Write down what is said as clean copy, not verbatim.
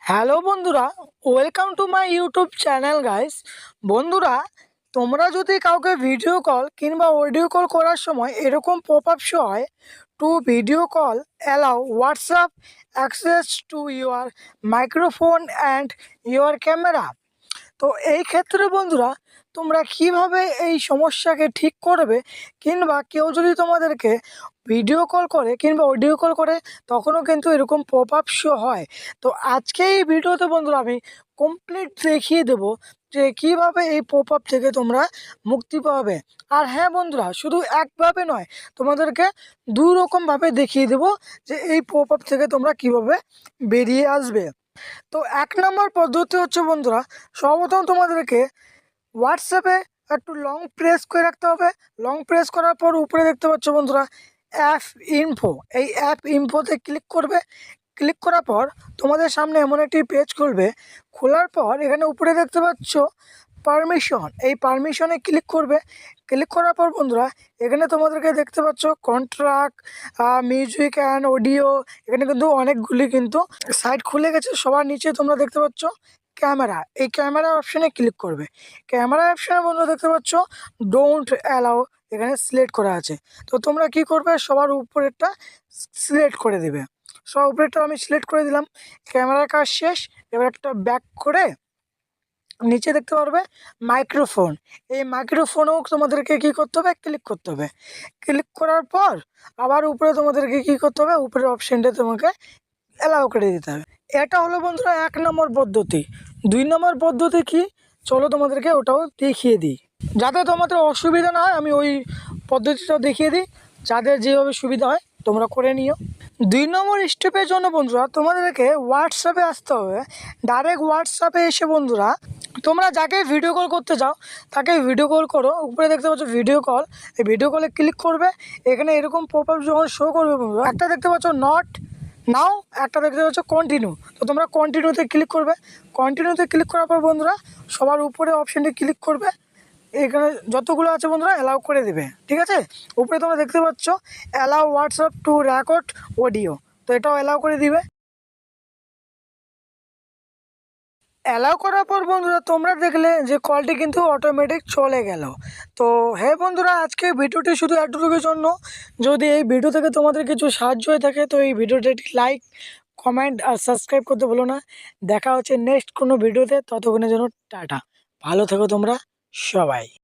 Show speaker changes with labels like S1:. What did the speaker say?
S1: Hello বন্ধুরা, welcome to my YouTube channel guys. বন্ধুরা, তোমরা যদি কাউকে ভিডিও কল কিংবা অডিও কল করার সময় এরকম পপ আপ শো হয়, to video call allow WhatsApp access to your microphone and your camera. তো এই ক্ষেত্রে বন্ধুরা, তোমরা কিভাবে এই সমস্যাকে ঠিক করবে, কিংবা কেউ যদি তোমাদেরকে ভিডিও কল করে কিংবা অডিও কল করে তখনও কিন্তু এরকম পপ আপ শো হয়। তো আজকে এই ভিডিওতে বন্ধুরা আমি কমপ্লিট দেখিয়ে দেবো যে কিভাবে এই পপ আপ থেকে তোমরা মুক্তি পাবে। আর হ্যাঁ বন্ধুরা, শুধু একভাবে নয়, তোমাদেরকে দুই রকমভাবে দেখিয়ে দেবো যে এই পপ আপ থেকে তোমরা কিভাবে বেরিয়ে আসবে। তো এক নম্বর পদ্ধতি হচ্ছে বন্ধুরা, সর্বপ্রথম তোমাদেরকে হোয়াটসঅ্যাপে একটু লং প্রেস করে রাখতে হবে। লং প্রেস করার পর উপরে দেখতে পাচ্ছ বন্ধুরা অ্যাপ ইনফো, এই অ্যাপ ইনফোতে ক্লিক করবে। ক্লিক করার পর তোমাদের সামনে এমন একটি পেজ খুলবে। খোলার পর এখানে উপরে দেখতে পাচ্ছ পারমিশন, এই পারমিশনে ক্লিক করবে। ক্লিক করার পর বন্ধুরা এখানে তোমাদেরকে দেখতে পাচ্ছ কন্ট্রাক্ট, মিউজিক অ্যান্ড অডিও, এখানে কিন্তু অনেকগুলি কিন্তু সাইট খুলে গেছে। সবার নিচে তোমরা দেখতে পাচ্ছ ক্যামেরা, এই ক্যামেরা অপশানে ক্লিক করবে। ক্যামেরা অপশানে বন্ধুরা দেখতে পাচ্ছ ডোন্ট অ্যালাউ, এখানে সিলেক্ট করা আছে। তো তোমরা কি করবে, সবার উপরেরটা সিলেক্ট করে দেবে। সবার উপরেরটা আমি সিলেক্ট করে দিলাম। ক্যামেরার কাজ শেষ। এবার একটা ব্যাক করে নিচে দেখতে পারবে মাইক্রোফোন, এই মাইক্রোফোনেও তোমাদেরকে কী করতে হবে, ক্লিক করতে হবে। ক্লিক করার পর আবার উপরে তোমাদেরকে কী করতে হবে, উপরের অপশানটা তোমাকে অ্যালাউ করে দিতে হবে। এটা হলো বন্ধুরা এক নম্বর পদ্ধতি। দুই নম্বর পদ্ধতি কি, চলো তোমাদেরকে ওটাও দেখিয়ে দিই। যাতে তোমাদের অসুবিধা না হয় আমি ওই পদ্ধতিটাও দেখিয়ে দিই, যাদের যেভাবে সুবিধা হয় তোমরা করে নিও। দুই নম্বর স্টেপের জন্য বন্ধুরা তোমাদেরকে হোয়াটসঅ্যাপে আসতে হবে। ডাইরেক্ট হোয়াটসঅ্যাপে এসে বন্ধুরা তোমরা যাকে ভিডিও কল করতে চাও তাকে ভিডিও কল করো। উপরে দেখতে পাচ্ছ ভিডিও কল, এই ভিডিও কলে ক্লিক করবে। এখানে এরকম পপ আপ যখন শো করবে বন্ধুরা, একটা দেখতে পাচ্ছ নট নাও, একটা দেখতে পাচ্ছ কন্টিনিউ। তো তোমরা কন্টিনিউতে ক্লিক করবে। কন্টিনিউতে ক্লিক করার পর বন্ধুরা সবার উপরে অপশানটি ক্লিক করবে। এখানে যতগুলো আছে বন্ধুরা অ্যালাউ করে দেবে, ঠিক আছে। উপরে তোমরা দেখতে পাচ্ছ allow WhatsApp two record audio, তো এটাও অ্যালাউ করে দিবে। অ্যালাউ করার পর বন্ধুরা তোমরা দেখলে যে কলটি কিন্তু অটোমেটিক চলে গেল। তো হ্যাঁ বন্ধুরা, আজকে ভিডিওটি শুধু এতটুকুর জন্য। যদি এই ভিডিও থেকে তোমাদের কিছু সাহায্য হয়ে থাকে তো এই ভিডিওটি একটি লাইক, কমেন্ট আর সাবস্ক্রাইব করতে ভুলো না। দেখা হচ্ছে নেক্সট কোনো ভিডিওতে, ততক্ষণের জন্য টাটা, ভালো থেকো তোমরা সবাই।